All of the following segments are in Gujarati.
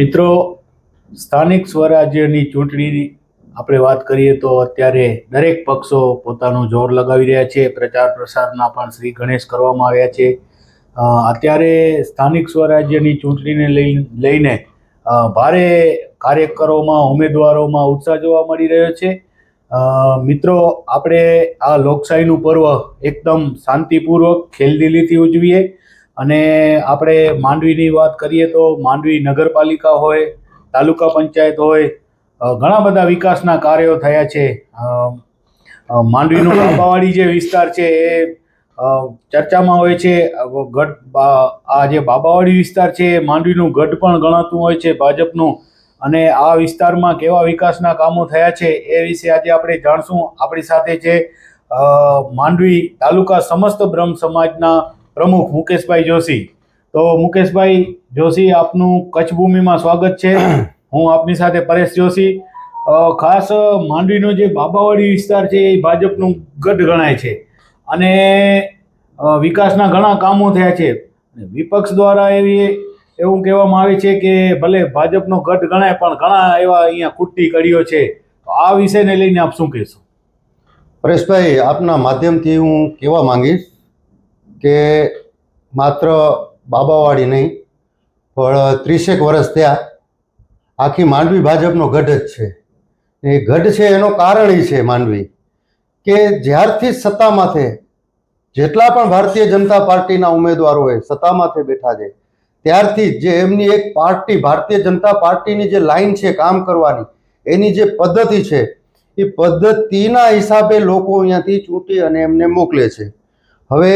મિત્રો, સ્થાનિક સ્વરાજ્યની ચૂંટણીની આપણે વાત કરીએ તો અત્યારે દરેક પક્ષો પોતાનું જોર લગાવી રહ્યા છે. પ્રચાર પ્રસારના પણ શ્રી ગણેશ કરવામાં આવ્યા છે. અત્યારે સ્થાનિક સ્વરાજ્યની ચૂંટણીને લઈને ભારે કાર્યકરોમાં ઉમેદવારોમાં ઉત્સાહ જોવા મળી રહ્યો છે. મિત્રો, આપણે આ લોકશાહીનું પર્વ એકદમ શાંતિપૂર્વક ખેલદિલીથી ઉજવીએ. અને આપણે માંડવીની વાત કરીએ તો માંડવી નગરપાલિકા હોય, તાલુકા પંચાયત હોય, ઘણા બધા વિકાસના કાર્યો થયા છે. માંડવીનો બાબાવાડી જે વિસ્તાર છે એ ચર્ચામાં હોય છે. આ જે બાબાવાડી વિસ્તાર છે એ માંડવીનું ગઢ પણ ગણાતું હોય છે ભાજપનું. અને આ વિસ્તારમાં કેવા વિકાસના કામો થયા છે એ વિશે આજે આપણે જાણશું. આપણી સાથે છે માંડવી તાલુકા સમસ્ત બ્રહ્મ સમાજના પ્રમુખ મુકેશભાઈ જોશી. તો મુકેશભાઈ જોશી, આપનું કચ્છ ભૂમિમાં સ્વાગત છે. હું આપની સાથે પરેશ જોશી. ખાસ માંડવીનો જે બાબાવાડી વિસ્તાર છે એ ભાજપનું ગઢ ગણાય છે અને વિકાસના ઘણા કામો થયા છે. વિપક્ષ દ્વારા એવું કહેવામાં આવે છે કે ભલે ભાજપનો ગઢ ગણાય પણ ઘણા એવા અહીંયા ખૂટતી કડીઓ છે. આ વિષયને લઈને આપ શું કહેશો? પરેશભાઈ, આપના માધ્યમથી હું કહેવા માંગીશ કે માત્ર બાબાવાડી નહીં પણ 30 વર્ષ થયા આખી માંડવી ભાજપનો ગઢ જ છે. એ ગઢ છે એનો કારણ એ છે માંડવી કે જ્યારથી સત્તામાંથી જેટલા પણ ભારતીય જનતા પાર્ટીના ઉમેદવારોએ સત્તામાંથી બેઠા છે ત્યારથી જે એમની એક પાર્ટી ભારતીય જનતા પાર્ટીની જે લાઈન છે કામ કરવાની, એની જે પદ્ધતિ છે એ પદ્ધતિના હિસાબે લોકો અહીંયાથી ચૂંટી અને એમને મોકલે છે. હવે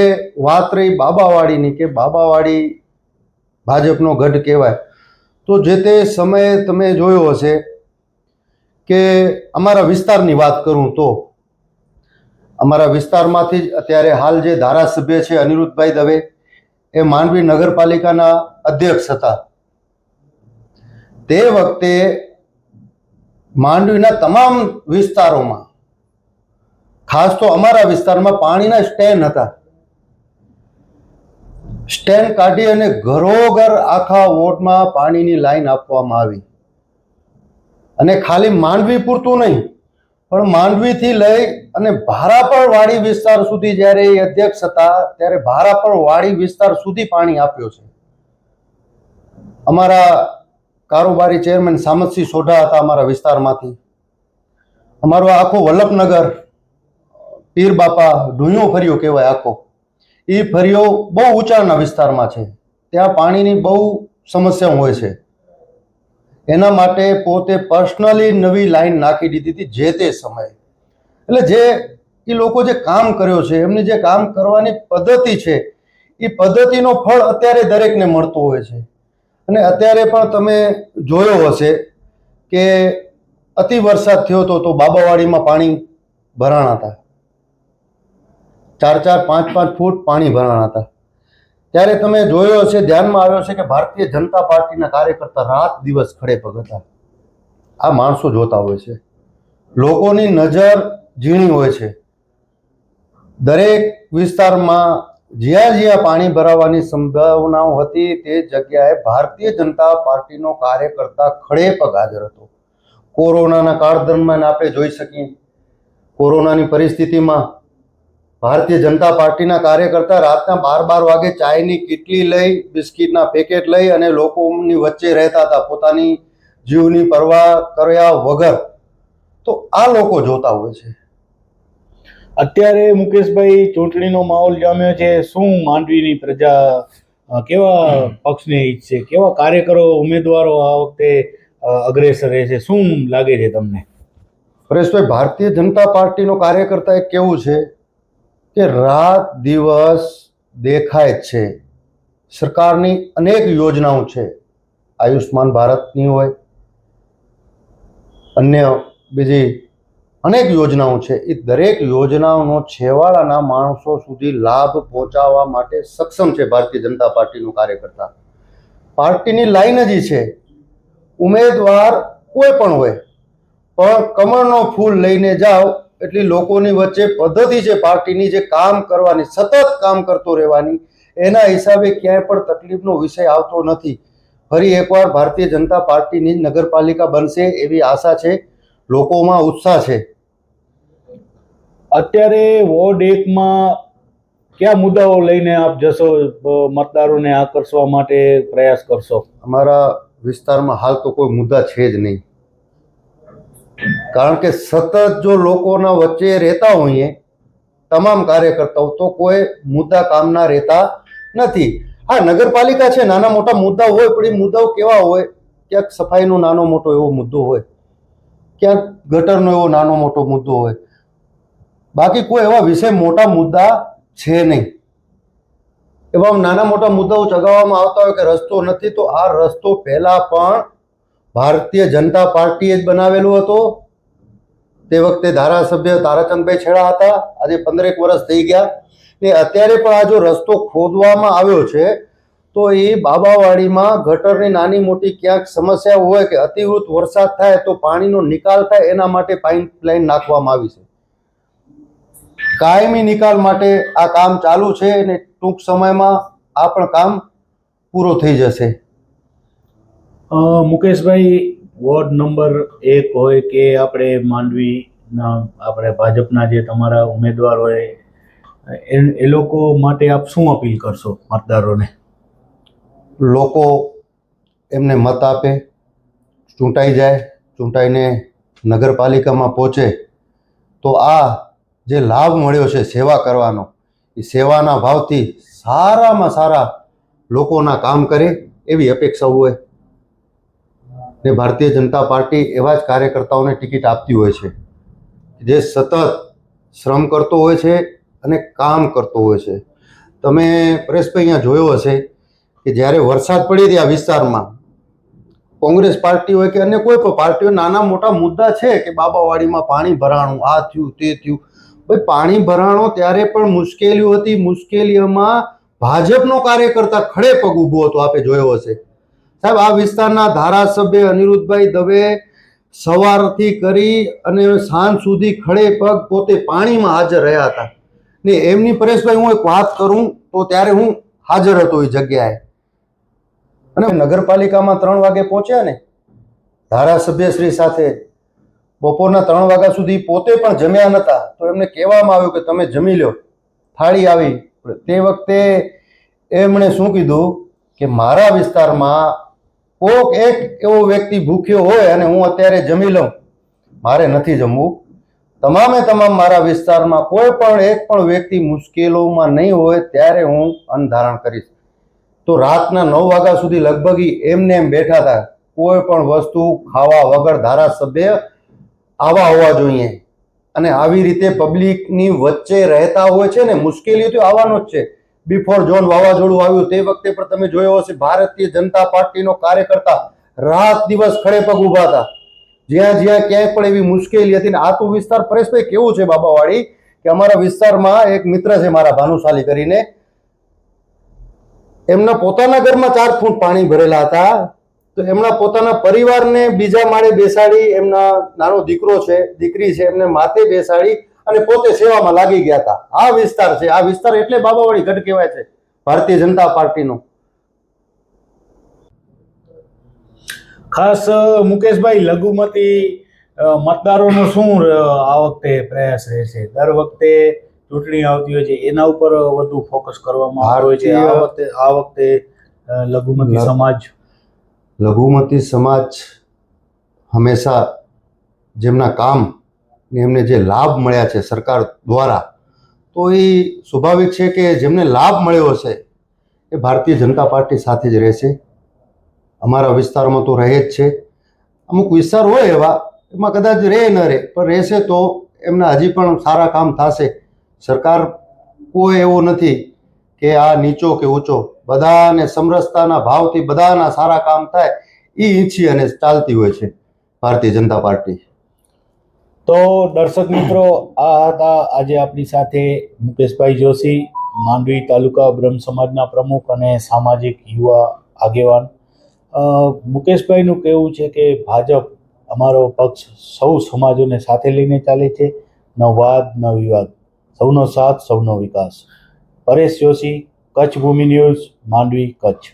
વાત રહી બાબાવાડીની કે બાબાવાડી ભાજપનો ગઢ કહેવાય, તો જે તે સમયે તમે જોયો હશે કે અમારા વિસ્તારની વાત કરું તો અમારા વિસ્તારમાંથી જ અત્યારે હાલ જે ધારાસભ્ય છે અનિરુદ્ધભાઈ દવે, એ માંડવી નગરપાલિકાના અધ્યક્ષ હતા. તે વખતે માંડવીના તમામ વિસ્તારોમાં, ખાસ તો અમારા વિસ્તારમાં પાણીના સ્ટેન્ડ હતા. સ્ટેન્ડ કાઢી અને ઘરોઘર આખા વોર્ડમાં પાણીની લાઈન આપવામાં આવી. અને ખાલી માંડવી પૂરતું નહીં પણ માંડવીથી લઈ અને ભારાપર વાડી વિસ્તાર સુધી જ્યારે એ અધ્યક્ષ હતા ત્યારે ભારાપર વાડી વિસ્તાર સુધી પાણી આપ્યો છે. અમારા કારોબારી ચેરમેન સામતસિંહ સોઢા હતા અમારા વિસ્તારમાંથી. અમારો આખો વલ્લભનગર પીર બાપા ઢૂંયો ફર્યો કહેવાય આખો, એ ફર્યો બહુ ઊંચાણના વિસ્તારમાં છે. ત્યાં પાણીની બહુ સમસ્યા હોય છે. એના માટે પોતે પર્સનલી નવી લાઈન નાખી દીધી હતી જે તે સમયે. એટલે જે એ લોકો જે કામ કર્યો છે, એમની જે કામ કરવાની પદ્ધતિ છે એ પદ્ધતિનો ફળ અત્યારે દરેકને મળતો હોય છે. અને અત્યારે પણ તમે જોયો હશે કે અતિ વરસાદ થયો હતો તો બાબાવાડીમાં પાણી ભરાણા હતા. 4-4, 5-5 ફૂટ પાણી ભરાણા હતા. ત્યારે તમે જોયો હશે, ધ્યાનમાં આવ્યો છે કે ભારતીય જનતા પાર્ટીના કાર્યકર્તા રાત દિવસ ખડે પગ હતા. આ માણસો જોતા હોય છે. લોકોની નજર ઝીણી હોય છે. દરેક વિસ્તારમાં જ્યાં જ્યાં પાણી ભરાવાની સંભાવનાઓ હતી તે જગ્યાએ ભારતીય જનતા પાર્ટીનો કાર્યકર્તા ખડે પગ હાજર હતો. કોરોનાના કાળ દરમિયાન આપણે જોઈ શકીએ, કોરોનાની પરિસ્થિતિમાં ભારતીય જનતા પાર્ટીના કાર્યકર્તા રાતના 12 વાગે ચાયની કીટલી લઈ, બિસ્કીટના પેકેટ લઈ અને લોકોની વચ્ચે રહેતા હતા પોતાની જીવની પરવા કર્યા વગર. તો આ લોકો જોતા હોય છે. અત્યારે મુકેશભાઈ, ચૂંટણીનો માહોલ જામ્યો છે. શું માંડવીની પ્રજા કેવા પક્ષને ઈચ્છે, કેવા કાર્યકરો ઉમેદવારો આ વખતે અગ્રેસર રહેશે, શું લાગે છે તમને? પરેશભાઈ, ભારતીય જનતા પાર્ટીનો કાર્યકર્તા એક કેવું છે કે રાત દિવસ દેખાય જ છે. સરકારની અનેક યોજનાઓ છે, આયુષ્માન ભારતની હોય, અન્ય બીજી અનેક યોજનાઓ છે. એ દરેક યોજનાઓનો છેવાડાના માણસો સુધી લાભ પહોંચાડવા માટે સક્ષમ છે ભારતીય જનતા પાર્ટીનો કાર્યકર્તા. પાર્ટીની લાઈન જ છે, ઉમેદવાર કોઈ પણ હોય પણ કમળનો ફૂલ લઈને જાઓ એટલી લોકોની વચ્ચે પદ્ધતિ છે પાર્ટીની જે કામ કરવાની, સતત કામ કરતો રહેવાની. એના હિસાબે ક્યાંય પણ તકલીફનો વિષય આવતો નથી. ફરી એકવાર ભારતીય જનતા પાર્ટીની જ નગરપાલિકા બનશે એવી આશા છે, લોકોમાં ઉત્સાહ છે. અત્યારે વોર્ડ 1માં કયા મુદ્દાઓ લઈને આપ જશો, મતદારોને આકર્ષવા માટે પ્રયાસ કરશો? અમારા વિસ્તારમાં હાલ તો કોઈ મુદ્દા છે જ નહીં, કારણ કે સતત જો લોકોના વચ્ચે રહેતા હોઈએ તમામ કાર્યકર્તાઓ તો કોઈ મુદ્દા કામના રહેતા નથી. હા, નગરપાલિકા છે, નાના મોટા મુદ્દા હોય, પણ એ મુદ્દાઓ કેવા હોય? ક્યાંક સફાઈનો નાનો મોટો એવો મુદ્દો હોય, ક્યાંક ગટરનો એવો નાનો મોટો મુદ્દો હોય, બાકી કોઈ એવા વિષય મોટા મુદ્દા છે નહીં. એવા નાના મોટા મુદ્દાઓ ચગાવવામાં આવતા હોય કે રસ્તો નથી, તો આ રસ્તો પહેલા પણ ભારતીય જનતા પાર્ટીએ જ બનાવેલો હતો. તે વખતે ધારાસભ્ય તારાચંદભાઈ છેડા હતા. આજે 15 વર્ષ થઈ ગયા ને અત્યારે પણ આ જો રસ્તો ખોદવામાં આવ્યો છે તો એ બાબાવાડીમાં ગટરની નાની મોટી ક્યાંક સમસ્યા હોય કે અતિવૃષ્ટ વરસાદ થાય તો પાણીનો નિકાલ થાય એના માટે પાઇપલાઇન નાખવામાં આવી છે. કાયમી નિકાલ માટે આ કામ ચાલુ છે અને ટૂંક સમયમાં આ પણ કામ પૂરો થઈ જશે. મુકેશભાઈ, વોર્ડ નંબર 1 હોય કે આપણે માંડવીના આપણે ભાજપના જે તમારા ઉમેદવાર હોય એ લોકો માટે આપ શું અપીલ કરશો મતદારોને? લોકો એમને મત આપે, ચૂંટાઈ જાય, ચૂંટાઈને નગરપાલિકામાં પહોંચે તો આ જે લાભ મળ્યો છે સેવા કરવાનો, એ સેવાના ભાવથી સારામાં સારા લોકોના કામ કરે એવી અપેક્ષા હોય ને ભારતીય જનતા પાર્ટી એવા જ કાર્યકર્તાઓને ટિકિટ આપતી હોય છે જે સતત શ્રમ કરતો હોય છે અને કામ કરતો હોય છે. તમે પરેશભાઈ અહીંયા જોયો હશે કે જ્યારે વરસાદ પડી રહ્યા વિસ્તારમાં, કોંગ્રેસ પાર્ટી હોય કે અન્ય કોઈ પણ પાર્ટીઓ, નાના મોટા મુદ્દા છે કે બાબાવાડીમાં પાણી ભરાણું, આ થયું તે થયું. ભાઈ, પાણી ભરાણો ત્યારે પણ મુશ્કેલીઓ હતી. મુશ્કેલીઓમાં ભાજપનો કાર્યકર્તા ખડે પગ ઊભો હતો. આપે જોયો હશે સાહેબ, આ વિસ્તારના ધારાસભ્ય અનિરુદ્ધભાઈ દવે સવારથી કરી અને સાંજ સુધી ખડે પગ પોતે પાણીમાં હાજર રહ્યા હતા ને એમની પરેશભાઈ હું એક વાત કરું તો ત્યારે હું હાજર હતો એ જગ્યાએ. અને નગરપાલિકામાં 3 વાગે પહોંચ્યા ને ધારાસભ્યશ્રી સાથે, બપોરના 3 વાગ્યા સુધી પોતે પણ જમ્યા નહોતા તો એમને કહેવામાં આવ્યું કે તમે જમી લો, થાળી આવી. તે વખતે એમણે શું કીધું કે મારા વિસ્તારમાં કોક એક એવો વ્યક્તિ ભૂખ્યો હોય અને હું અત્યારે જમી લઉં, મારે નથી જમવું. તમામે તમામ મારા વિસ્તારમાં કોઈ પણ એક પણ વ્યક્તિ મુશ્કેલીઓમાં નહીં હોય ત્યારે હું અન્ન ધારણ કરીશ. તો રાતના 9 વાગ્યા સુધી લગભગ એમને એમ બેઠા હતા. કોઈ પણ વસ્તુ ખાવા વગર ધારાસભ્ય આવા હોવા જોઈએ. અને આવી રીતે પબ્લિકની વચ્ચે રહેતા હોય છે ને, મુશ્કેલીઓ તો આવવાનો જ છે. બિફોર જોન વાવાઝોડું આવ્યું તે વખતે પણ તમે જોયો હશે, ભારતીય જનતા પાર્ટીનો કાર્યકર્તા રાત દિવસ ખડે પગ ઊભા હતા. જ્યાં જ્યાં ક્યાંય પણ એવી મુશ્કેલી હતી ને આ તો વિસ્તાર પરેશભાઈ કેવું છે બાબાવાડી કે અમારા વિસ્તારમાં એક મિત્ર છે મારા ભાનુશાલી કરીને, એમના પોતાના ઘરમાં 4 ફૂટ પાણી ભરેલા હતા તો એમના પોતાના પરિવારને બીજા માળે બેસાડી, એમના નાનો દીકરો છે દીકરી છે એમને માથે બેસાડી અને પોતે સેવામાં લાગી ગયા હતા. આ વિસ્તાર છે, આ વિસ્તાર એટલે બાબાવાડી ગઢ કહેવાય છે ભારતીય જનતા પાર્ટીનો. ખાસ મુકેશભાઈ, લઘુમતી મતદારોનો શું આ વખતે પ્રયાસ રહેશે? દર વખતે ચૂંટણી આવતી હોય છે એના ઉપર વધુ ફોકસ કરવામાં આવતો હોય છે. આ વખતે લઘુમતી સમાજ હંમેશા જેમના કામ ને એમને જે લાભ મળ્યા છે સરકાર દ્વારા, તો એ સ્વાભાવિક છે કે જેમને લાભ મળ્યો હશે એ ભારતીય જનતા પાર્ટી સાથે જ રહેશે. અમારા વિસ્તારમાં તો રહે જ છે. અમુક વિસ્તાર હોય એવા એમાં કદાચ રહે ન રહે, પણ રહેશે તો એમના હજી પણ સારા કામ થશે. સરકાર કોઈ એવો નથી કે આ નીચો કે ઊંચો, બધાને સમરસતાના ભાવથી બધાના સારા કામ થાય એ ઈચ્છી અને ચાલતી હોય છે ભારતીય જનતા પાર્ટી. તો દર્શક મિત્રો, આ હતા આજે આપણી સાથે મુકેશભાઈ જોશી, માંડવી તાલુકા બ્રહ્મ સમાજના પ્રમુખ અને સામાજિક યુવા આગેવાન. મુકેશભાઈનું કહેવું છે કે ભાજપ અમારો પક્ષ સૌ સમાજોને સાથે લઈને ચાલે છે, ન વાદ ન વિવાદ, સૌનો સાથ સૌનો વિકાસ. પરેશ જોશી, કચ્છ ભૂમિ ન્યૂઝ, માંડવી, કચ્છ.